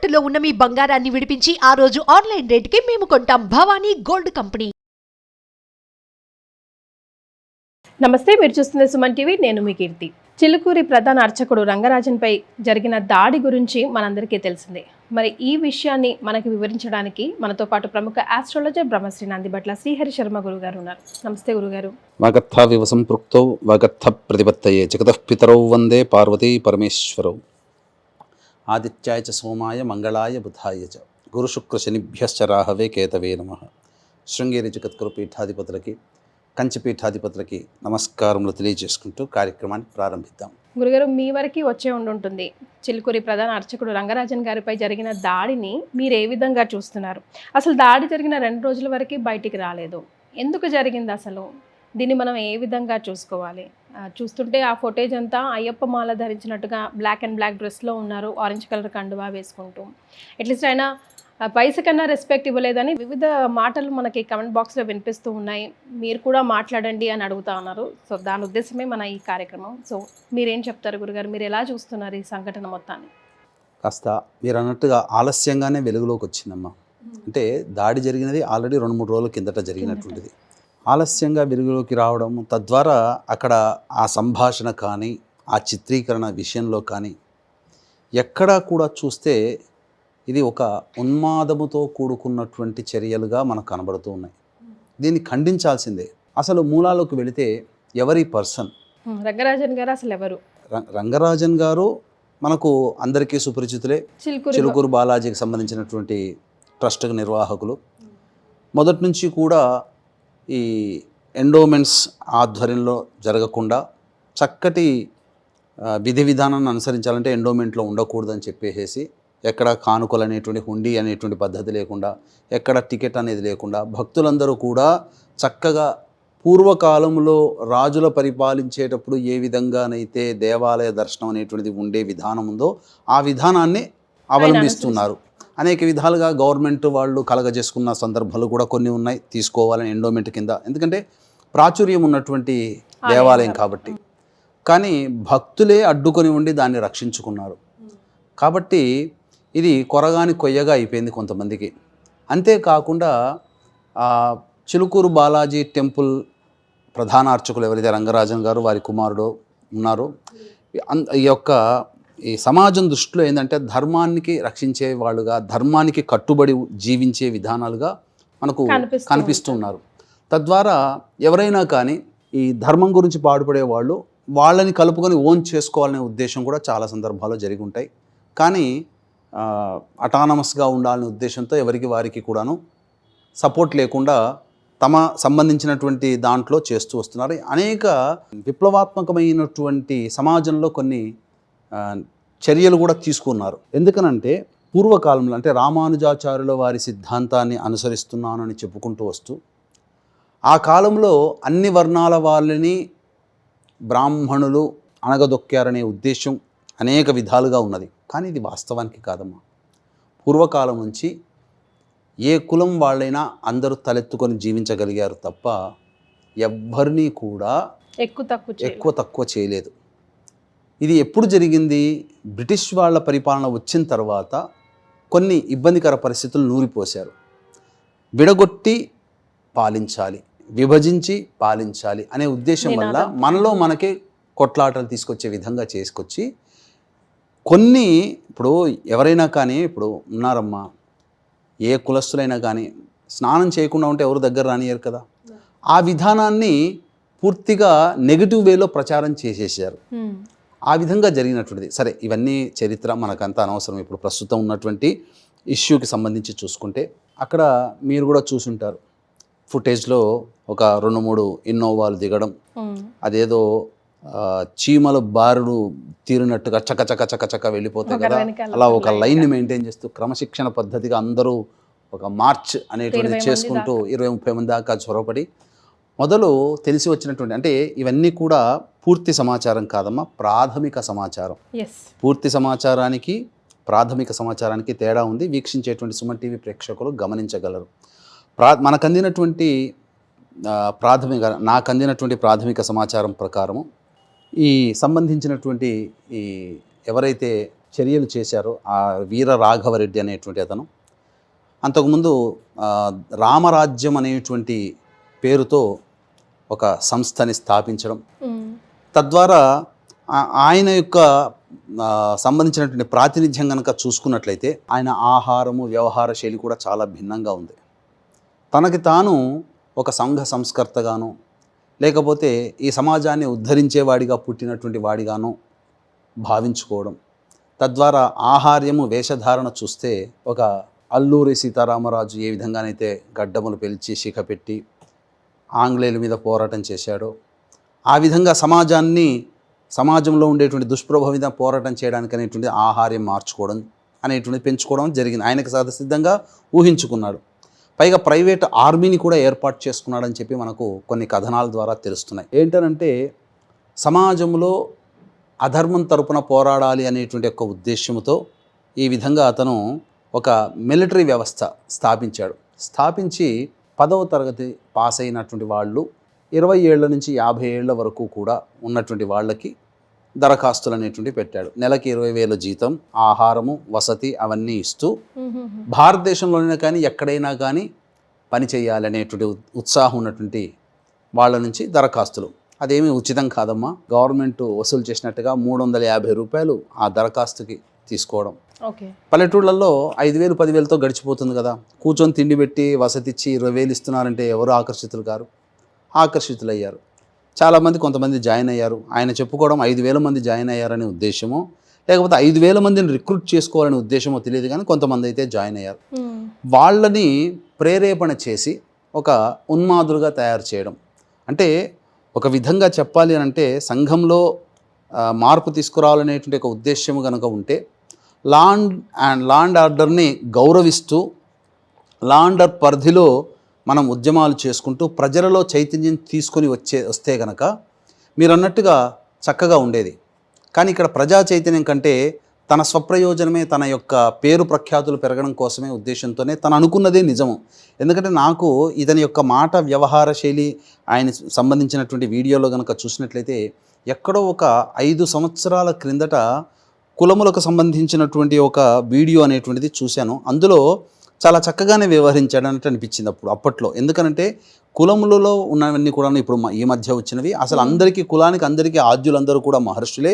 తాకట్టులో ఉన్న మీ బంగారాన్ని విడిపించి ఆ రోజు ఆన్లైన్ రేటుకి మేము కొంటాం. Bhavani gold company. నమస్తే, మీరు చూస్తున్న సుమన్ టీవీ. నేను మీ కీర్తి. చిలుకూరి ప్రధాన అర్చకుడు రంగరాజన్పై జరిగిన దాడి గురించి మనందరికీ తెలిసిందే. మరి ఈ విషయాన్ని మనకి వివరించడానికి మనతో పాటు ప్రముఖ ఆస్ట్రాలజర్ బ్రహ్మశ్రీ నందిబట్ల శ్రీహరి శర్మ గురుగారు ఉన్నారు. నమస్తే గురుగారు. వాగర్థ వివసం పృక్తౌ వాగర్థ ప్రతిపత్తయే జగతః పితరౌ వందే పార్వతీ పరమేశ్వరౌ. ఆదిత్యాయ చ సోమాయ మంగళాయ బుధాయ చ గురు శుక్ర శనిభ్యశ్చ రాహవే కేతవే నమః. శృంగేరి జగద్గురు పీఠాధిపతులకి, కంచి పీఠాధిపతులకి నమస్కారములు తెలియజేసుకుంటూ కార్యక్రమాన్ని ప్రారంభిద్దాం. గురుగారు, మీ వరకు వచ్చే ఉండుంటుంది, చిలుకూరి ప్రధాన అర్చకుడు రంగరాజన్ గారిపై జరిగిన దాడిని మీరు ఏ విధంగా చూస్తున్నారు? అసలు దాడి జరిగిన 2 రోజుల వరకు బయటికి రాలేదు, ఎందుకు జరిగింది అసలు? దీన్ని మనం ఏ విధంగా చూసుకోవాలి? చూస్తుంటే ఆ ఫుటేజ్ అంతా అయ్యప్ప మాల ధరించినట్టుగా బ్లాక్ అండ్ బ్లాక్ డ్రెస్లో ఉన్నారు, ఆరెంజ్ కలర్ కండువా వేసుకుంటూ. అట్లీస్ట్ ఆయన పైస కన్నా రెస్పెక్ట్ ఇవ్వలేదని వివిధ మాటలు మనకి కమెంట్ బాక్స్లో వినిపిస్తూ ఉన్నాయి. మీరు కూడా మాట్లాడండి అని అడుగుతా ఉన్నారు. సో దాని ఉద్దేశమే మన ఈ కార్యక్రమం. సో మీరేం చెప్తారు గురుగారు? మీరు ఎలా చూస్తున్నారు ఈ సంఘటన మొత్తాన్ని? కాస్త మీరు అన్నట్టుగా ఆలస్యంగానే వెలుగులోకి వచ్చిందమ్మా. అంటే దాడి జరిగినది ఆల్రెడీ 2-3 రోజుల కిందట జరిగినటువంటిది. ఆలస్యంగా వెలుగులోకి రావడం, తద్వారా అక్కడ ఆ సంభాషణ కానీ ఆ చిత్రీకరణ విషయంలో కానీ ఎక్కడా కూడా చూస్తే ఇది ఒక ఉన్మాదముతో కూడుకున్నటువంటి చర్యలుగా మనకు కనబడుతూ ఉన్నాయి. దీన్ని ఖండించాల్సిందే. అసలు మూలాలకు వెళితే ఎవరి పర్సన్ రంగరాజన్ గారు అసలు ఎవరు? రంగరాజన్ గారు మనకు అందరికీ సుపరిచితులే. చిలుకూరు బాలాజీకి సంబంధించినటువంటి ట్రస్ట్ నిర్వాహకులు. మొదటి నుంచి కూడా ఈ ఎండోమెంట్స్ ఆధ్వర్యంలో జరగకుండా చక్కటి విధి విధానాన్ని అనుసరించాలంటే ఎండోమెంట్లో ఉండకూడదని చెప్పేసి ఎక్కడ కానుకలు అనేటువంటి హుండీ అనేటువంటి పద్ధతి లేకుండా, ఎక్కడ టికెట్ అనేది లేకుండా భక్తులందరూ కూడా చక్కగా పూర్వకాలంలో రాజుల పరిపాలించేటప్పుడు ఏ విధంగానైతే దేవాలయ దర్శనం అనేటువంటిది ఉండే విధానం ఉందో ఆ విధానాన్ని అవలంబిస్తున్నారు. అనేక విధాలుగా గవర్నమెంట్ వాళ్ళు కలగజేసుకున్న సందర్భాలు కూడా కొన్ని ఉన్నాయి, తీసుకోవాలని ఎండోమెంట్ కింద. ఎందుకంటే ప్రాచుర్యం ఉన్నటువంటి దేవాలయం కాబట్టి. కానీ భక్తులే అడ్డుకొని ఉండి దాన్ని రక్షించుకున్నారు కాబట్టి ఇది కొరగాని కొయ్యగా అయిపోయింది కొంతమందికి. అంతేకాకుండా చిలుకూరు బాలాజీ టెంపుల్ ప్రధాన అర్చకులు ఎవరైతే రంగరాజన్ గారు వారి కుమారుడు ఉన్నారో, ఈ సమాజం దృష్టిలో ఏంటంటే ధర్మానికి రక్షించే వాళ్ళుగా, ధర్మానికి కట్టుబడి జీవించే విధానాలుగా మనకు కనిపిస్తున్నారు. తద్వారా ఎవరైనా కానీ ఈ ధర్మం గురించి పాటుపడే వాళ్ళు వాళ్ళని కలుపుకొని ఓన్ చేసుకోవాలనే ఉద్దేశం కూడా చాలా సందర్భాల్లో జరిగి ఉంటాయి. కానీ అటానమస్గా ఉండాలనే ఉద్దేశంతో ఎవరికి వారికి కూడాను సపోర్ట్ లేకుండా తమ సంబంధించినటువంటి దాంట్లో చేస్తూ వస్తున్నారు. అనేక విప్లవాత్మకమైనటువంటి సమాజంలో కొన్ని చర్యలు కూడా తీసుకున్నారు. ఎందుకనంటే పూర్వకాలంలో అంటే రామానుజాచార్యుల వారి సిద్ధాంతాన్ని అనుసరిస్తున్నానని చెప్పుకుంటూ వస్తూ ఆ కాలంలో అన్ని వర్ణాల వాళ్ళని బ్రాహ్మణులు అణగదొక్కారనే ఉద్దేశం అనేక విధాలుగా ఉన్నది. కానీ ఇది వాస్తవానికి కాదమ్మా. పూర్వకాలం నుంచి ఏ కులం వాళ్ళైనా అందరూ తలెత్తుకొని జీవించగలిగారు తప్ప ఎవ్వరినీ కూడా ఎక్కువ తక్కువ చేయలేదు. ఇది ఎప్పుడు జరిగింది? బ్రిటిష్ వాళ్ళ పరిపాలన వచ్చిన తర్వాత కొన్ని ఇబ్బందికర పరిస్థితులు నూరిపోశారు. విడగొట్టి పాలించాలి, విభజించి పాలించాలి అనే ఉద్దేశం వల్ల మనలో మనకే కొట్లాటలు తీసుకొచ్చే విధంగా చేసుకొచ్చి కొన్ని, ఇప్పుడు ఎవరైనా కానీ ఇప్పుడు ఉన్నారమ్మా, ఏ కులస్తులైనా కానీ స్నానం చేయకుండా ఉంటే ఎవరు దగ్గర రానియరు కదా. ఆ విధానాన్ని పూర్తిగా నెగిటివ్ వేలో ప్రచారం చేసేసారు. ఆ విధంగా జరిగినటువంటిది. సరే, ఇవన్నీ చరిత్ర మనకంతా అనవసరం. ఇప్పుడు ప్రస్తుతం ఉన్నటువంటి ఇష్యూకి సంబంధించి చూసుకుంటే అక్కడ మీరు కూడా చూసుంటారు ఫుటేజ్లో ఒక 2-3 ఇన్నోవాలు దిగడం, అదేదో చీమల బారులు తీరినట్టుగా చకచక వెళ్ళిపోతాయి కదా, అలా ఒక లైన్ని మెయింటైన్ చేస్తూ క్రమశిక్షణ పద్ధతిగా అందరూ ఒక మార్చ్ అనేటువంటిది చేసుకుంటూ 20-30 మంది దాకా చొరవపడి మొదలు తెలిసి వచ్చినటువంటి, అంటే ఇవన్నీ కూడా పూర్తి సమాచారం కాదమ్మా, ప్రాథమిక సమాచారం. పూర్తి సమాచారానికి ప్రాథమిక సమాచారానికి తేడా ఉంది. వీక్షించేటువంటి సుమన్ టీవీ ప్రేక్షకులు గమనించగలరు. నాకు అందినటువంటి ప్రాథమిక సమాచారం ప్రకారము ఈ సంబంధించినటువంటి ఈ ఎవరైతే చర్యలు చేశారు ఆ వీర రాఘవరెడ్డి అనేటువంటి అతను. అంతకుముందు రామరాజ్యం అనేటువంటి పేరుతో ఒక సంస్థని స్థాపించడం, తద్వారా ఆయన యొక్క సంబంధించినటువంటి ప్రాతినిధ్యం కనుక చూసుకున్నట్లయితే ఆయన ఆహారము వ్యవహార శైలి కూడా చాలా భిన్నంగా ఉంది. తనకి తాను ఒక సంఘ సంస్కర్తగాను, లేకపోతే ఈ సమాజాన్ని ఉద్ధరించేవాడిగా పుట్టినటువంటి వాడిగాను భావించుకోవడం, తద్వారా ఆహార్యము వేషధారణ చూస్తే ఒక అల్లూరి సీతారామరాజు ఏ విధంగానైతే గడ్డములు పెంచి శిఖ పెట్టి ఆంగ్లేయుల మీద పోరాటం చేశాడో, ఆ విధంగా సమాజంలో ఉండేటువంటి దుష్ప్రభావం మీద పోరాటం చేయడానికి అనేటువంటి ఆహార్యం మార్చుకోవడం అనేటువంటి పెంచుకోవడం జరిగింది. ఆయనకు సహజసిద్ధంగా ఊహించుకున్నాడు. పైగా ప్రైవేట్ ఆర్మీని కూడా ఏర్పాటు చేసుకున్నాడని చెప్పి మనకు కొన్ని కథనాల ద్వారా తెలుస్తున్నాయి. ఏంటంటే సమాజంలో అధర్మం తరపున పోరాడాలి అనేటువంటి ఒక ఉద్దేశంతో ఈ విధంగా అతను ఒక మిలిటరీ వ్యవస్థ స్థాపించి 10వ తరగతి పాస్ అయినటువంటి వాళ్ళు 20 ఏళ్ల నుంచి 50 ఏళ్ల వరకు కూడా ఉన్నటువంటి వాళ్ళకి దరఖాస్తులు అనేటువంటి పెట్టాడు. నెలకి 20,000 జీతం, ఆహారము, వసతి అవన్నీ ఇస్తూ భారతదేశంలోనే కానీ ఎక్కడైనా కానీ పని చేయాలి అనేటువంటి ఉత్సాహం ఉన్నటువంటి వాళ్ళ నుంచి దరఖాస్తులు. అదేమీ ఉచితం కాదమ్మా, గవర్నమెంట్ వసూలు చేసినట్టుగా 350 రూపాయలు ఆ దరఖాస్తుకి తీసుకోవడం. పల్లెటూళ్ళల్లో 5,000 10,000తో గడిచిపోతుంది కదా. కూర్చొని తిండి పెట్టి వసతి ఇచ్చి 20,000 ఇస్తున్నారంటే ఎవరు ఆకర్షితులయ్యారు. చాలామంది కొంతమంది జాయిన్ అయ్యారు. ఆయన చెప్పుకోవడం 5,000 మంది జాయిన్ అయ్యారనే ఉద్దేశమో, లేకపోతే 5,000 మందిని రిక్రూట్ చేసుకోవాలనే ఉద్దేశమో తెలియదు, కానీ కొంతమంది అయితే జాయిన్ అయ్యారు. వాళ్ళని ప్రేరేపణ చేసి ఒక ఉన్మాదులుగా తయారు చేయడం. అంటే ఒక విధంగా చెప్పాలి అని అంటే సంఘంలో మార్పు తీసుకురావాలనేటువంటి ఒక ఉద్దేశం కనుక ఉంటే లాండ్ ఆర్డర్ని గౌరవిస్తూ లాండర్ పరిధిలో మనం ఉద్యమాలు చేసుకుంటూ ప్రజలలో చైతన్యం తీసుకొని వస్తే కనుక మీరు అన్నట్టుగా చక్కగా ఉండేది. కానీ ఇక్కడ ప్రజా చైతన్యం కంటే తన స్వప్రయోజనమే, తన యొక్క పేరు ప్రఖ్యాతులు పెరగడం కోసమే ఉద్దేశంతోనే తను అనుకున్నదే నిజము. ఎందుకంటే నాకు ఇతని యొక్క మాట వ్యవహార శైలి ఆయన సంబంధించినటువంటి వీడియోలో కనుక చూసినట్లయితే ఎక్కడో ఒక 5 సంవత్సరాల క్రిందట కులములకు సంబంధించినటువంటి ఒక వీడియో అనేటువంటిది చూశాను. అందులో చాలా చక్కగానే వ్యవహరించాడు అన్నట్టు అనిపించింది అప్పట్లో. ఎందుకనంటే కులములలో ఉన్నవన్నీ కూడా ఇప్పుడు ఈ మధ్య వచ్చినవి అసలు అందరికీ కులానికి అందరికీ ఆద్యులందరూ కూడా మహర్షులే,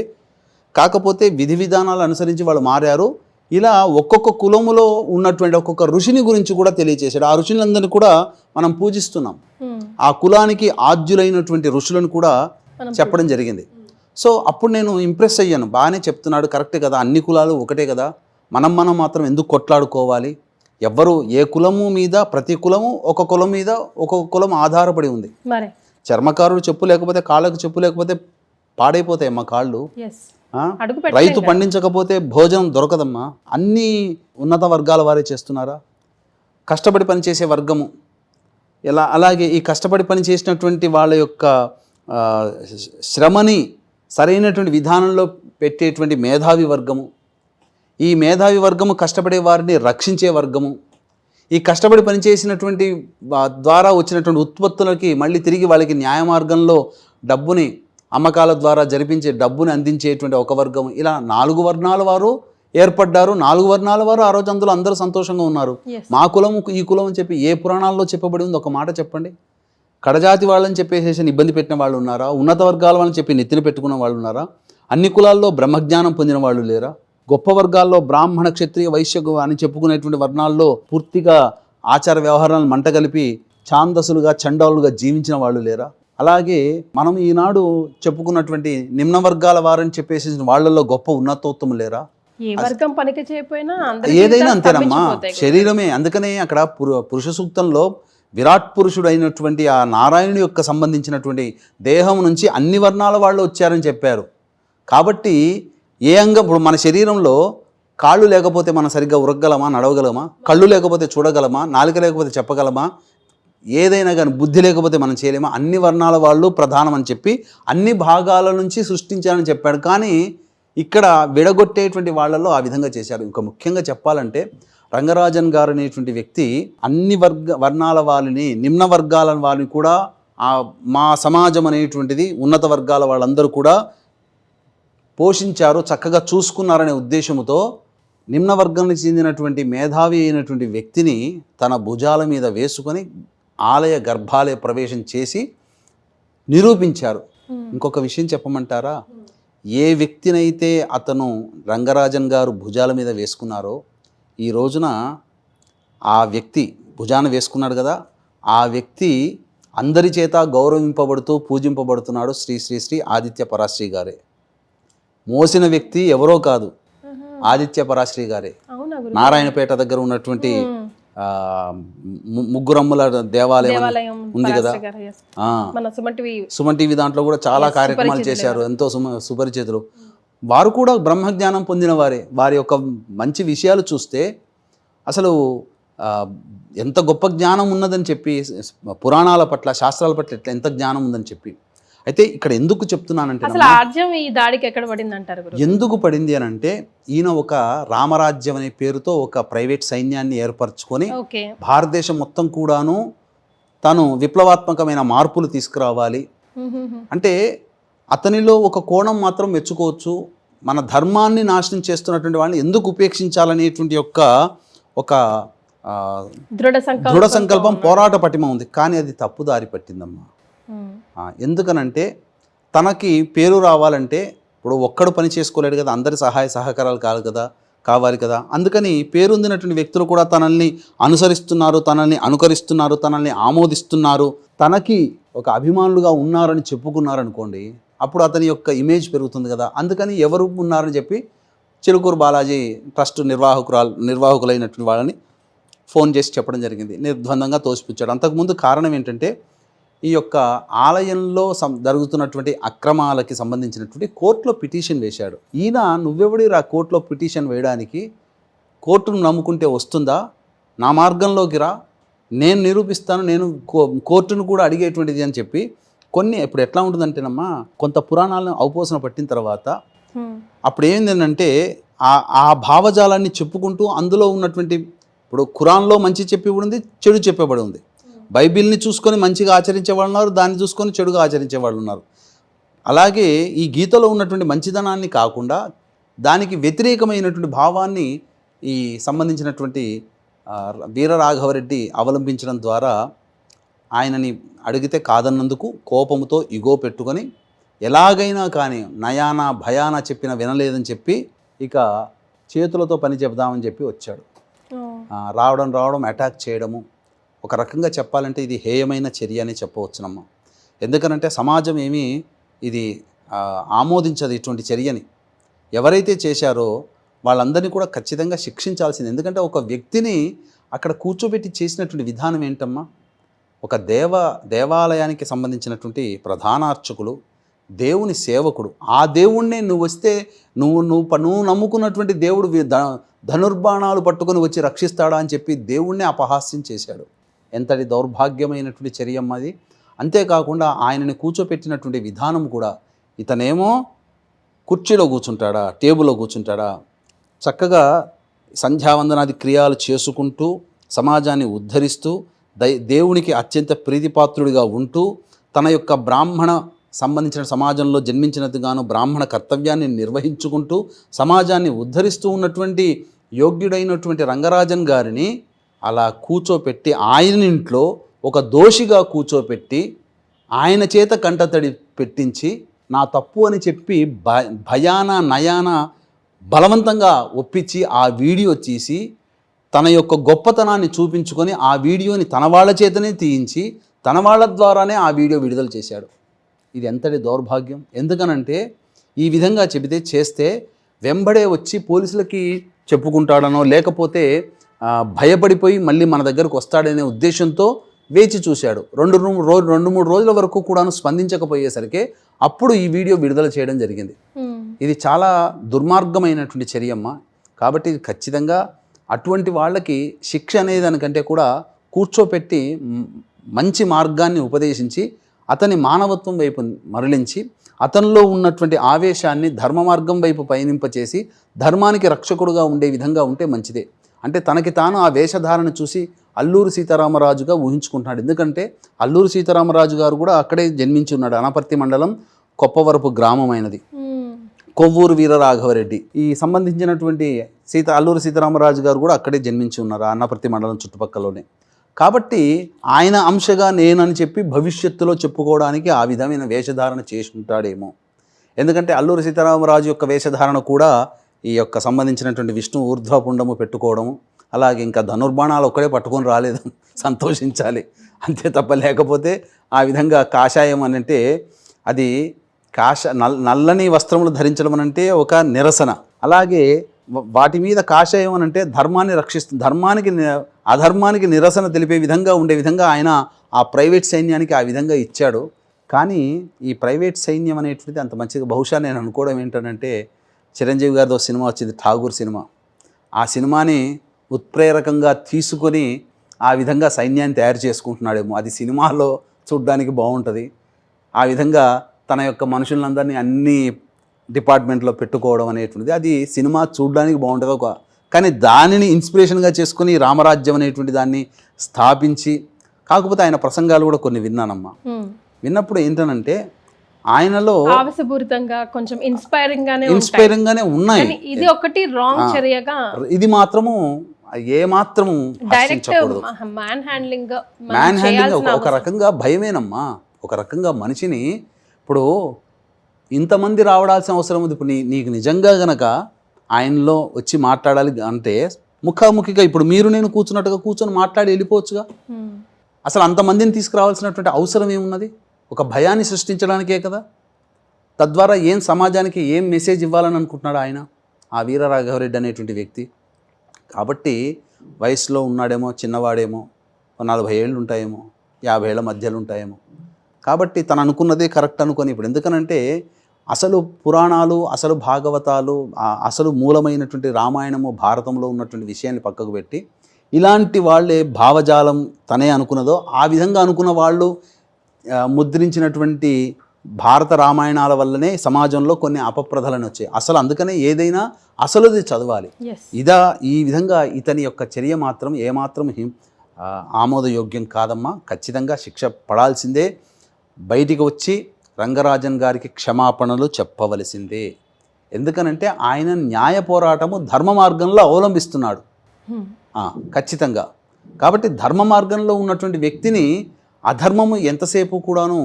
కాకపోతే విధి విధానాలు అనుసరించి వాళ్ళు మారారు. ఇలా ఒక్కొక్క కులములో ఉన్నటువంటి ఒక్కొక్క ఋషిని గురించి కూడా తెలియచేశాడు. ఆ ఋషులందరినీ కూడా మనం పూజిస్తున్నాం. ఆ కులానికి ఆద్యులైనటువంటి ఋషులను కూడా చెప్పడం జరిగింది. సో అప్పుడు నేను ఇంప్రెస్ అయ్యాను. బాగానే చెప్తున్నాడు, కరెక్టే కదా, అన్ని కులాలు ఒకటే కదా, మనం మాత్రం ఎందుకు కొట్లాడుకోవాలి? ఎవ్వరు ఏ కులము మీద, ప్రతి కులము ఒక కులం మీద ఒక్కొక్క కులం ఆధారపడి ఉంది. చర్మకారుడు చెప్పు లేకపోతే కాళ్ళకు చెప్పు లేకపోతే పాడైపోతాయి అమ్మా కాళ్ళు. రైతు పండించకపోతే భోజనం దొరకదమ్మా. అన్ని ఉన్నత వర్గాల వారే చేస్తున్నారా? కష్టపడి పనిచేసే వర్గము ఎలా, అలాగే ఈ కష్టపడి పని చేసినటువంటి వాళ్ళ యొక్క శ్రమని సరైనటువంటి విధానంలో పెట్టేటువంటి మేధావి వర్గము, ఈ మేధావి వర్గము కష్టపడే వారిని రక్షించే వర్గము, ఈ కష్టపడి పనిచేసినటువంటి ద్వారా వచ్చినటువంటి ఉత్పత్తులకి మళ్ళీ తిరిగి వాళ్ళకి న్యాయ మార్గంలో డబ్బుని అమ్మకాల ద్వారా జరిపించే డబ్బుని అందించేటువంటి ఒక వర్గం. ఇలా 4 వర్ణాల వారు ఏర్పడ్డారు. 4 వర్ణాల వారు ఆ రోజు అందులో అందరూ సంతోషంగా ఉన్నారు. మా కులం ఈ కులం అని చెప్పి ఏ పురాణాల్లో చెప్పబడి ఉంది? ఒక మాట చెప్పండి. కడజాతి వాళ్ళని చెప్పేసి ఇబ్బంది పెట్టిన వాళ్ళు ఉన్నారా? ఉన్నత వర్గాల వాళ్ళని చెప్పి నెత్తిన పెట్టుకున్న వాళ్ళు ఉన్నారా? అన్ని కులాల్లో బ్రహ్మజ్ఞానం పొందిన వాళ్ళు లేరా? గొప్ప వర్గాల్లో బ్రాహ్మణ క్షత్రియ వైశ్య అని చెప్పుకునేటువంటి వర్ణాల్లో పూర్తిగా ఆచార వ్యవహారాలను మంటగలిపి ఛాందసులుగా చండాలుగా జీవించిన వాళ్ళు లేరా? అలాగే మనం ఈనాడు చెప్పుకున్నటువంటి నిమ్న వర్గాల వారని చెప్పేసి వాళ్ళల్లో గొప్ప ఉన్నతోత్తము లేరా? ఏదైనా అంతేనమ్మా, శరీరమే. అందుకనే అక్కడ పురుష సూక్తంలో విరాట్ పురుషుడు అయినటువంటి ఆ నారాయణుడి యొక్క సంబంధించినటువంటి దేహం నుంచి అన్ని వర్ణాల వాళ్ళు వచ్చారని చెప్పారు. కాబట్టి ఏ అంగం, ఇప్పుడు మన శరీరంలో కాళ్ళు లేకపోతే మనం సరిగ్గా ఉరగగలమా, నడవగలమా? కళ్ళు లేకపోతే చూడగలమా? నాలుక లేకపోతే చెప్పగలమా? ఏదైనా కానీ బుద్ధి లేకపోతే మనం చేయలేమా? అన్ని వర్ణాల వాళ్ళు ప్రధానం అని చెప్పి అన్ని భాగాల నుంచి సృష్టించాలని చెప్పాడు. కానీ ఇక్కడ విడగొట్టేటువంటి వాళ్ళల్లో ఆ విధంగా చేశారు. ఇంకా ముఖ్యంగా చెప్పాలంటే రంగరాజన్ గారు అనేటువంటి వ్యక్తి అన్ని వర్ణాల వాళ్ళని, నిమ్న వర్గాల వాళ్ళని కూడా మా సమాజం అనేటువంటిది ఉన్నత వర్గాల వాళ్ళందరూ కూడా పోషించారు, చక్కగా చూసుకున్నారనే ఉద్దేశంతో నిమ్న వర్గానికి చెందినటువంటి మేధావి అయినటువంటి వ్యక్తిని తన భుజాల మీద వేసుకొని ఆలయ గర్భాలయ ప్రవేశం చేసి నిరూపించారు. ఇంకొక విషయం చెప్పమంటారా? ఏ వ్యక్తినైతే అతను రంగరాజన్ గారు భుజాల మీద వేసుకున్నారో ఈ రోజున ఆ వ్యక్తి భుజాన వేసుకున్నాడు కదా, ఆ వ్యక్తి అందరి చేత గౌరవింపబడుతూ పూజింపబడుతున్నాడు. శ్రీ శ్రీ శ్రీ ఆదిత్య పరాశ్రీ గారే. మోసిన వ్యక్తి ఎవరో కాదు, ఆదిత్య పరాశ్రీ గారే. నారాయణపేట దగ్గర ఉన్నటువంటి ముగ్గురమ్ముల దేవాలయం ఉంది కదా, సుమన్ టీవీ దాంట్లో కూడా చాలా కార్యక్రమాలు చేశారు, ఎంతో సుపరిచితులు. వారు కూడా బ్రహ్మజ్ఞానం పొందిన వారే. వారి యొక్క మంచి విషయాలు చూస్తే అసలు ఎంత గొప్ప జ్ఞానం ఉన్నదని చెప్పి, పురాణాల పట్ల శాస్త్రాల పట్ల ఎంత జ్ఞానం ఉందని చెప్పి. అయితే ఇక్కడ ఎందుకు చెప్తున్నానంటే, అసలు ఆర్జ్యం ఈ దాడికి ఎక్కడ పడింది అంటారు? ఎందుకు పడింది అని అంటే, ఈయన ఒక రామరాజ్యం అనే పేరుతో ఒక ప్రైవేట్ సైన్యాన్ని ఏర్పరచుకొని భారతదేశం మొత్తం కూడాను తను విప్లవాత్మకమైన మార్పులు తీసుకురావాలి అంటే, అతనిలో ఒక కోణం మాత్రం మెచ్చుకోవచ్చు. మన ధర్మాన్ని నాశనం చేస్తున్నటువంటి వాళ్ళని ఎందుకు ఉపేక్షించాలనేటువంటి ఒక దృఢ సంకల్పం, పోరాట పటిమ ఉంది. కానీ అది తప్పుదారి పట్టిందమ్మా. ఎందుకనంటే తనకి పేరు రావాలంటే ఇప్పుడు ఒక్కడు పని చేసుకోలేడు కదా, అందరి సహాయ సహకారాలు కావాలి కదా. అందుకని పేరొందినటువంటి వ్యక్తులు కూడా తనల్ని అనుసరిస్తున్నారు, తనల్ని అనుకరిస్తున్నారు, తనల్ని ఆమోదిస్తున్నారు, తనకి ఒక అభిమానులుగా ఉన్నారని చెప్పుకున్నారనుకోండి, అప్పుడు అతని యొక్క ఇమేజ్ పెరుగుతుంది కదా. అందుకని ఎవరు ఉన్నారని చెప్పి చిలుకూరు బాలాజీ ట్రస్ట్ నిర్వాహకులైనటువంటి వాళ్ళని ఫోన్ చేసి చెప్పడం జరిగింది. నిర్ద్వందంగా తోసిపుచ్చాడు. అంతకుముందు కారణం ఏంటంటే, ఈ యొక్క ఆలయంలో జరుగుతున్నటువంటి అక్రమాలకి సంబంధించినటువంటి కోర్టులో పిటిషన్ వేశాడు. ఈయన నువ్వెవడి కోర్టులో పిటిషన్ వేయడానికి, కోర్టును నమ్ముకుంటే వస్తుందా, నా మార్గంలోకి రా, నేను నిరూపిస్తాను, నేను కోర్టును కూడా అడిగేటువంటిది అని చెప్పి ఇప్పుడు ఎట్లా ఉంటుందంటేనమ్మా, కొంత పురాణాలను అవపోసన పట్టిన తర్వాత అప్పుడు ఏంటంటే ఆ భావజాలాన్ని చెప్పుకుంటూ అందులో ఉన్నటువంటి, ఇప్పుడు ఖురాన్లో మంచి చెప్పబడి ఉంది, చెడు చెప్పబడి ఉంది. బైబిల్ని చూసుకొని మంచిగా ఆచరించే వాళ్ళు ఉన్నారు, దాన్ని చూసుకొని చెడుగా ఆచరించే వాళ్ళు ఉన్నారు. అలాగే ఈ గీతలో ఉన్నటువంటి మంచిదనాన్ని కాకుండా దానికి వ్యతిరేకమైనటువంటి భావాన్ని ఈ సంబంధించినటువంటి వీరరాఘవరెడ్డి అవలంబించడం ద్వారా ఆయనని అడిగితే కాదన్నందుకు కోపముతో ఇగో పెట్టుకొని ఎలాగైనా కానీ నయానా భయానా చెప్పిన వినలేదని చెప్పి ఇక చేతులతో పని చెప్దామని చెప్పి వచ్చాడు. రావడం అటాక్ చేయడము, ఒక రకంగా చెప్పాలంటే ఇది హేయమైన చర్య అని చెప్పవచ్చునమ్మా. ఎందుకనంటే సమాజం ఏమీ ఇది ఆమోదించదు ఇటువంటి చర్యని. ఎవరైతే చేశారో వాళ్ళందరినీ కూడా ఖచ్చితంగా శిక్షించాల్సింది. ఎందుకంటే ఒక వ్యక్తిని అక్కడ కూర్చోబెట్టి చేసినటువంటి విధానం ఏంటమ్మా, ఒక దేవాలయానికి సంబంధించినటువంటి ప్రధాన అర్చకులు, దేవుని సేవకుడు, ఆ దేవుణ్ణే నువ్వు వస్తే నువ్వు నమ్ముకున్నటువంటి దేవుడు ధనుర్బాణాలు పట్టుకొని వచ్చి రక్షిస్తాడా అని చెప్పి దేవుణ్ణే అపహాస్యం చేశాడు. ఎంతటి దౌర్భాగ్యమైనటువంటి చర్యమ్మ అది. అంతేకాకుండా ఆయనని కూర్చోపెట్టినటువంటి విధానం కూడా, ఇతనేమో కుర్చీలో కూర్చుంటాడా, టేబుల్లో కూర్చుంటాడా, చక్కగా సంధ్యావందనాది క్రియలు చేసుకుంటూ సమాజాన్ని ఉద్ధరిస్తూ దేవునికి అత్యంత ప్రీతిపాత్రుడిగా ఉంటూ తన యొక్క బ్రాహ్మణ సంబంధించిన సమాజంలో జన్మించినట్టుగాను బ్రాహ్మణ కర్తవ్యాన్ని నిర్వహించుకుంటూ సమాజాన్ని ఉద్ధరిస్తూ ఉన్నటువంటి యోగ్యుడైనటువంటి రంగరాజన్ గారిని అలా కూర్చోపెట్టి, ఆయన ఇంట్లో ఒక దోషిగా కూర్చోపెట్టి ఆయన చేత కంటతడి పెట్టించి నా తప్పు అని చెప్పి భయాన నయాన బలవంతంగా ఒప్పించి ఆ వీడియో తీసి తన యొక్క గొప్పతనాన్ని చూపించుకొని ఆ వీడియోని తన వాళ్ళ చేతనే తీయించి తన వాళ్ళ ద్వారానే ఆ వీడియో విడుదల చేశాడు. ఇది ఎంతటి దౌర్భాగ్యం. ఎందుకనంటే ఈ విధంగా చేస్తే వెంబడే వచ్చి పోలీసులకి చెప్పుకుంటాడనో లేకపోతే భయపడిపోయి మళ్ళీ మన దగ్గరకు వస్తాడనే ఉద్దేశంతో వేచి చూశాడు. 2-3 రోజుల వరకు కూడాను స్పందించకపోయేసరికి అప్పుడు ఈ వీడియో విడుదల చేయడం జరిగింది. ఇది చాలా దుర్మార్గమైనటువంటి చర్యమ్మ. కాబట్టి ఖచ్చితంగా అటువంటి వాళ్ళకి శిక్ష అనేదానికంటే కూడా కూర్చోపెట్టి మంచి మార్గాన్ని ఉపదేశించి అతని మానవత్వం వైపు మరలించి అతనిలో ఉన్నటువంటి ఆవేశాన్ని ధర్మ మార్గం వైపు పయనింపచేసి ధర్మానికి రక్షకుడుగా ఉండే విధంగా ఉంటే మంచిదే. అంటే తనకి తాను ఆ వేషధారణ చూసి అల్లూరి సీతారామరాజుగా ఊహించుకుంటున్నాడు. ఎందుకంటే అల్లూరి సీతారామరాజు గారు కూడా అక్కడే జన్మించి ఉన్నాడు. అనపర్తి మండలం కొప్పవరపు గ్రామమైనది. కొవ్వూరు వీరరాఘవరెడ్డి ఈ సంబంధించినటువంటి అల్లూరి సీతారామరాజు గారు కూడా అక్కడే జన్మించి ఉన్నారు, అన్నపర్తి మండలం చుట్టుపక్కలలోనే. కాబట్టి ఆయన అంశగా నేనని చెప్పి భవిష్యత్తులో చెప్పుకోవడానికి ఆ విధమైన వేషధారణ చేసి ఉంటాడేమో. ఎందుకంటే అల్లూరి సీతారామరాజు యొక్క వేషధారణ కూడా ఈ యొక్క సంబంధించినటువంటి విష్ణు ఊర్ధ్వపుండము పెట్టుకోవడము, అలాగే ఇంకా ధనుర్బాణాలు ఒక్కడే పట్టుకొని రాలేదు, సంతోషించాలి అంతే తప్ప. లేకపోతే ఆ విధంగా కాషాయం అని అంటే అది నల్లని వస్త్రములు ధరించడం అనంటే ఒక నిరసన. అలాగే వాటి మీద కాషాయం అని అంటే ధర్మాన్ని రక్షిస్తుంది, అధర్మానికి నిరసన తెలిపే విధంగా ఉండే విధంగా ఆయన ఆ ప్రైవేట్ సైన్యానికి ఆ విధంగా ఇచ్చాడు. కానీ ఈ ప్రైవేట్ సైన్యం అనేటువంటిది అంత మంచిగా బహుశా నేను అనుకోవడం ఏంటంటే, చిరంజీవి గారితో సినిమా వచ్చింది ఠాగూర్ సినిమా, ఆ సినిమాని ఉత్ప్రేరకంగా తీసుకొని ఆ విధంగా సైన్యాన్ని తయారు చేసుకుంటున్నాడేమో. అది సినిమాలో చూడ్డానికి బాగుంటుంది, ఆ విధంగా తన యొక్క మనుషులందరినీ అన్ని డిపార్ట్మెంట్లో పెట్టుకోవడం అనేటువంటిది అది సినిమా చూడడానికి బాగుంటుంది. కానీ దానిని ఇన్స్పిరేషన్గా చేసుకుని రామరాజ్యం అనేటువంటి దాన్ని స్థాపించి, కాకపోతే ఆయన ప్రసంగాలు కూడా కొన్ని విన్నానమ్మా. విన్నప్పుడు ఏంటనంటే ఆయనలో ఆవేశపూరితంగా కొంచెం ఇన్స్పైరింగ్గానే ఉన్నాయి. ఇది ఒకటి రాంగ్ చర్యగా, ఇది మాత్రము ఏ మాత్రము డైరెక్ట్ మ్యాన్ హ్యాండ్లింగ్ ఒక రకంగా భయమేనమ్మా. ఒక రకంగా మనిషిని ఇప్పుడు ఇంతమంది రావడాల్సిన అవసరం ఉంది. ఇప్పుడు నీకు నిజంగా గనక ఆయనలో వచ్చి మాట్లాడాలి అంటే ముఖాముఖిగా ఇప్పుడు మీరు నేను కూర్చున్నట్టుగా కూర్చొని మాట్లాడి వెళ్ళిపోవచ్చుగా. అసలు అంతమందిని తీసుకురావాల్సినటువంటి అవసరం ఏమున్నది? ఒక భయాన్ని సృష్టించడానికే కదా. తద్వారా సమాజానికి ఏం మెసేజ్ ఇవ్వాలని అనుకుంటున్నాడు ఆయన, ఆ వీరరాఘవరెడ్డి అనేటువంటి వ్యక్తి. కాబట్టి వయసులో ఉన్నాడేమో, చిన్నవాడేమో, 40 ఏళ్ళు ఉంటాయేమో, 50 ఏళ్ళ మధ్యలో ఉంటాయేమో. కాబట్టి తను అనుకున్నదే కరెక్ట్ అనుకొని ఇప్పుడు ఎందుకనంటే అసలు పురాణాలు, అసలు భాగవతాలు, అసలు మూలమైనటువంటి రామాయణము భారతంలో ఉన్నటువంటి విషయాన్ని పక్కకు పెట్టి ఇలాంటి వాళ్ళే భావజాలం తనే అనుకున్నదో ఆ విధంగా అనుకున్న వాళ్ళు ముద్రించినటువంటి భారత రామాయణాల వల్లనే సమాజంలో కొన్ని అపప్రదలను వచ్చాయి. అసలు అందుకనే ఏదైనా అసలుది చదవాలి. ఈ విధంగా ఇతని యొక్క చర్య మాత్రం ఏమాత్రం ఆమోదయోగ్యం కాదమ్మా. ఖచ్చితంగా శిక్ష పడాల్సిందే. బయటికి వచ్చి రంగరాజన్ గారికి క్షమాపణలు చెప్పవలసిందే. ఎందుకనంటే ఆయన న్యాయ పోరాటము ధర్మ మార్గంలో అవలంబిస్తున్నాడు ఖచ్చితంగా. కాబట్టి ధర్మ మార్గంలో ఉన్నటువంటి వ్యక్తిని అధర్మము ఎంతసేపు కూడాను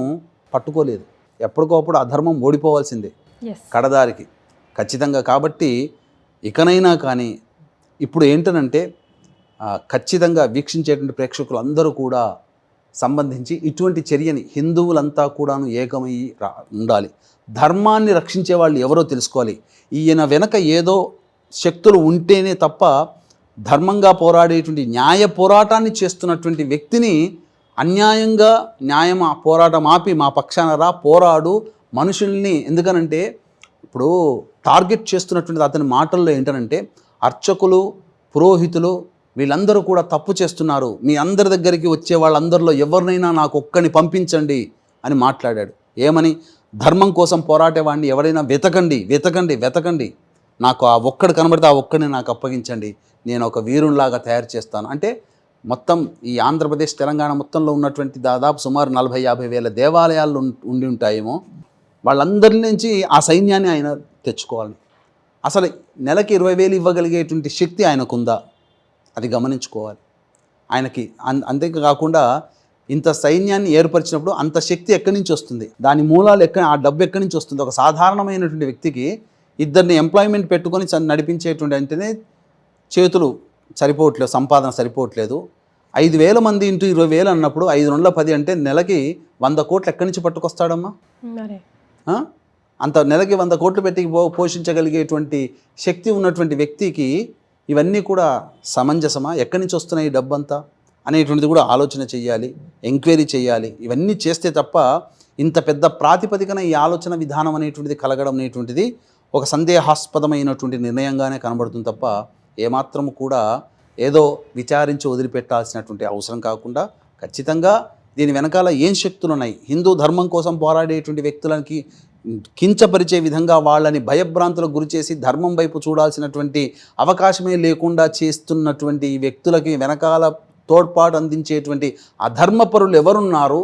పట్టుకోలేదు. ఎప్పటికప్పుడు అధర్మం ఓడిపోవాల్సిందే కడదారికి ఖచ్చితంగా. కాబట్టి ఇకనైనా కానీ ఇప్పుడు ఏంటనంటే ఖచ్చితంగా వీక్షించేటువంటి ప్రేక్షకులు అందరూ కూడా సంబంధించి ఇటువంటి చర్యని హిందువులంతా కూడాను ఏకమయ్యి ఉండాలి. ధర్మాన్ని రక్షించే వాళ్ళు ఎవరో తెలుసుకోవాలి. ఈయన వెనక ఏదో శక్తులు ఉంటేనే తప్ప ధర్మంగా పోరాడేటువంటి న్యాయ పోరాటాన్ని చేస్తున్నటువంటి వ్యక్తిని అన్యాయంగా న్యాయం పోరాటం ఆపి మా పక్షాన రా పోరాడు మనుషుల్ని. ఎందుకనంటే ఇప్పుడు టార్గెట్ చేస్తున్నటువంటిది అతని మాటల్లో ఏంటనంటే అర్చకులు, పురోహితులు వీళ్ళందరూ కూడా తప్పు చేస్తున్నారు, మీ అందరి దగ్గరికి వచ్చే వాళ్ళందరిలో ఎవరినైనా నాకు ఒక్కడిని పంపించండి అని మాట్లాడాడు. ఏమని? ధర్మం కోసం పోరాటేవాడిని ఎవరైనా వెతకండి వెతకండి వెతకండి, నాకు ఆ ఒక్కడు కనబడితే ఆ ఒక్కడిని నాకు అప్పగించండి, నేను ఒక వీరునిలాగా తయారు చేస్తాను అంటే మొత్తం ఈ ఆంధ్రప్రదేశ్ తెలంగాణ మొత్తంలో ఉన్నటువంటి దాదాపు సుమారు 40-50 వేల దేవాలయాలు ఉండి ఉంటాయేమో, వాళ్ళందరి నుంచి ఆ సైన్యాన్ని ఆయన తెచ్చుకోవాలి. అసలు నెలకి 20,000 ఇవ్వగలిగేటువంటి శక్తి ఆయనకుందా అది గమనించుకోవాలి ఆయనకి. అంతేకాకుండా ఇంత సైన్యాన్ని ఏర్పరిచినప్పుడు అంత శక్తి ఎక్కడి నుంచి వస్తుంది, దాని మూలాలు ఆ డబ్బు ఎక్కడి నుంచి వస్తుంది? ఒక సాధారణమైనటువంటి వ్యక్తికి 2 ఎంప్లాయ్మెంట్ పెట్టుకొని నడిపించేటువంటి అంటేనే చేతులు సరిపోవట్లేదు, సంపాదన సరిపోవట్లేదు. 5,000 మంది ఇంటూ 20,000 అన్నప్పుడు 5 2 10 అంటే నెలకి 100 కోట్లు ఎక్కడి నుంచి పట్టుకొస్తాడమ్మా? అంత నెలకి 100 కోట్లు పెట్టి పోషించగలిగేటువంటి శక్తి ఉన్నటువంటి వ్యక్తికి ఇవన్నీ కూడా సమంజసమా? ఎక్కడి నుంచి వస్తున్నాయి డబ్బు అంతా అనేటువంటిది కూడా ఆలోచన చేయాలి, ఎంక్వైరీ చేయాలి. ఇవన్నీ చేస్తే తప్ప ఇంత పెద్ద ప్రాతిపదికన ఈ ఆలోచన విధానం అనేటువంటిది కలగడం అనేటువంటిది ఒక సందేహాస్పదమైనటువంటి నిర్ణయంగానే కనబడుతుంది తప్ప ఏమాత్రము కూడా ఏదో విచారించి వదిలిపెట్టాల్సినటువంటి అవసరం కాకుండా ఖచ్చితంగా దీని వెనకాల ఏం శక్తులు ఉన్నాయి, హిందూ ధర్మం కోసం పోరాడేటువంటి వ్యక్తులకి కించపరిచే విధంగా వాళ్ళని భయభ్రాంతులకు గురి చేసి ధర్మం వైపు చూడాల్సినటువంటి అవకాశమే లేకుండా చేస్తున్నటువంటి ఈ వ్యక్తులకి వెనకాల తోడ్పాటు అందించేటువంటి అధర్మపరులు ఎవరున్నారు,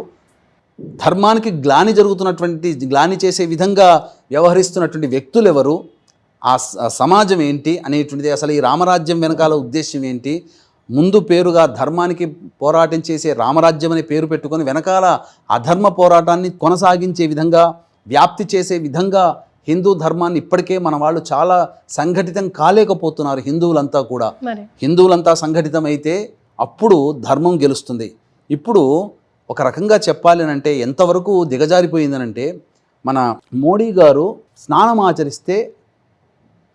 ధర్మానికి గ్లాని చేసే విధంగా వ్యవహరిస్తున్నటువంటి వ్యక్తులు ఎవరు, ఆ సమాజం ఏంటి అనేటువంటిది, అసలు ఈ రామరాజ్యం వెనకాల ఉద్దేశం ఏంటి, ముందు పేరుగా ధర్మానికి పోరాటం చేసే రామరాజ్యం అనే పేరు పెట్టుకొని వెనకాల అధర్మ పోరాటాన్ని కొనసాగించే విధంగా, వ్యాప్తి చేసే విధంగా హిందూ ధర్మాన్ని ఇప్పటికే మన వాళ్ళు చాలా సంఘటితం కాలేకపోతున్నారు. హిందువులంతా సంఘటితం అయితే అప్పుడు ధర్మం గెలుస్తుంది. ఇప్పుడు ఒక రకంగా చెప్పాలి అంటే ఎంతవరకు దిగజారిపోయిందనంటే, మన మోడీ గారు స్నానం ఆచరిస్తే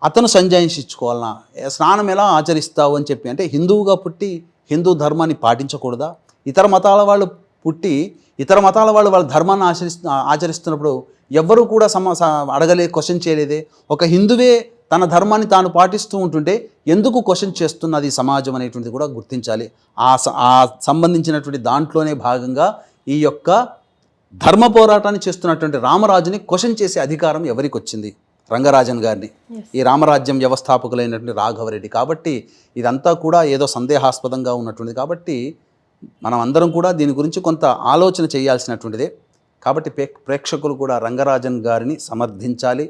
అతను సంజాయించుకోవాలన్నా, స్నానం ఎలా ఆచరిస్తావు అని చెప్పి, అంటే హిందువుగా పుట్టి హిందూ ధర్మాన్ని పాటించకూడదా? ఇతర మతాల వాళ్ళు పుట్టి ఇతర మతాల వాళ్ళు వాళ్ళ ధర్మాన్ని ఆచరిస్తున్నప్పుడు ఎవ్వరూ కూడా క్వశ్చన్ చేయలేదే. ఒక హిందువే తన ధర్మాన్ని తాను పాటిస్తూ ఉంటుంటే ఎందుకు క్వశ్చన్ చేస్తున్నది సమాజం అనేటువంటిది కూడా గుర్తించాలి. ఆ సంబంధించినటువంటి దాంట్లోనే భాగంగా ఈ యొక్క ధర్మ పోరాటాన్ని చేస్తున్నటువంటి రామరాజుని క్వశ్చన్ చేసే అధికారం ఎవరికి వచ్చింది? రంగరాజన్ గారిని, ఈ రామరాజ్యం వ్యవస్థాపకులైనటువంటి రాఘవరెడ్డి. కాబట్టి ఇదంతా కూడా ఏదో సందేహాస్పదంగా ఉన్నటువంటిది. కాబట్టి మనం అందరం కూడా దీని గురించి కొంత ఆలోచన చేయాల్సినటువంటిదే. కాబట్టి ప్రేక్షకులు కూడా రంగరాజన్ గారిని సమర్థించాలి,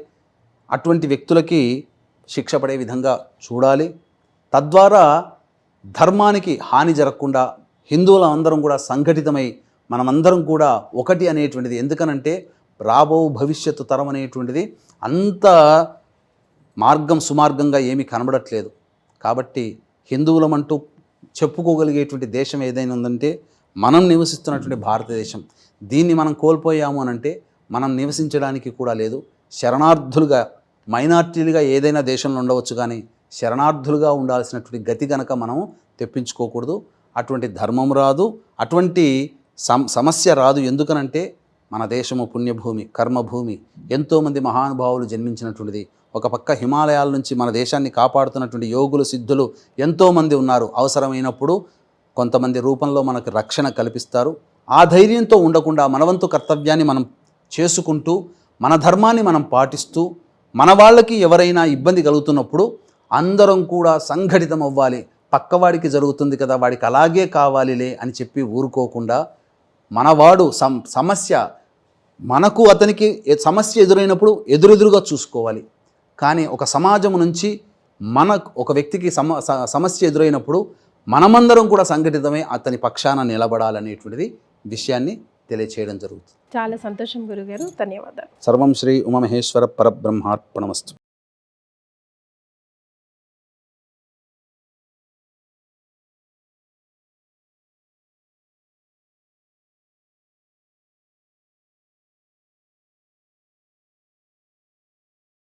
అటువంటి వ్యక్తులకి శిక్ష పడే విధంగా చూడాలి. తద్వారా ధర్మానికి హాని జరగకుండా హిందువుల అందరం కూడా సంఘటితమై మనమందరం కూడా ఒకటి అనేటువంటిది. ఎందుకనంటే రాబో భవిష్యత్తు తరం అనేటువంటిది అంత సుమార్గంగా ఏమీ కనబడట్లేదు. కాబట్టి హిందువులమంటూ చెప్పుకోగలిగేటువంటి దేశం ఏదైనా ఉందంటే మనం నివసిస్తున్నటువంటి భారతదేశం. దీన్ని మనం కోల్పోయాము అనంటే మనం నివసించడానికి కూడా లేదు. శరణార్థులుగా, మైనార్టీలుగా ఏదైనా దేశంలో ఉండవచ్చు, కానీ శరణార్థులుగా ఉండాల్సినటువంటి గతి కనుక మనం తెప్పించుకోకూడదు. అటువంటి ధర్మం రాదు, అటువంటి సమస్య రాదు. ఎందుకనంటే మన దేశము పుణ్యభూమి, కర్మభూమి, ఎంతోమంది మహానుభావులు జన్మించినటువంటిది. ఒక పక్క హిమాలయాల నుంచి మన దేశాన్ని కాపాడుతున్నటువంటి యోగులు, సిద్ధులు ఎంతోమంది ఉన్నారు. అవసరమైనప్పుడు కొంతమంది రూపంలో మనకు రక్షణ కల్పిస్తారు. ఆ ధైర్యంతో ఉండకుండా మనవంతు కర్తవ్యాన్ని మనం చేసుకుంటూ, మన ధర్మాన్ని మనం పాటిస్తూ, మన వాళ్ళకి ఎవరైనా ఇబ్బంది కలుగుతున్నప్పుడు అందరం కూడా సంఘటితం అవ్వాలి. పక్కవాడికి జరుగుతుంది కదా, వాడికి అలాగే కావాలిలే అని చెప్పి ఊరుకోకుండా, మనవాడు మనకు అతనికి సమస్య ఎదురైనప్పుడు ఎదురెదురుగా చూసుకోవాలి. కానీ ఒక సమాజం నుంచి ఒక వ్యక్తికి సమస్య ఎదురైనప్పుడు మనమందరం కూడా సంఘటితమై అతని పక్షాన నిలబడాలనేటువంటిది విషయాన్ని తెలియచేయడం జరుగుతుంది. చాలా సంతోషం గురుగారు, ధన్యవాదాలు. సర్వం శ్రీ ఉమామహేశ్వర పరబ్రహ్మార్పణమస్తు.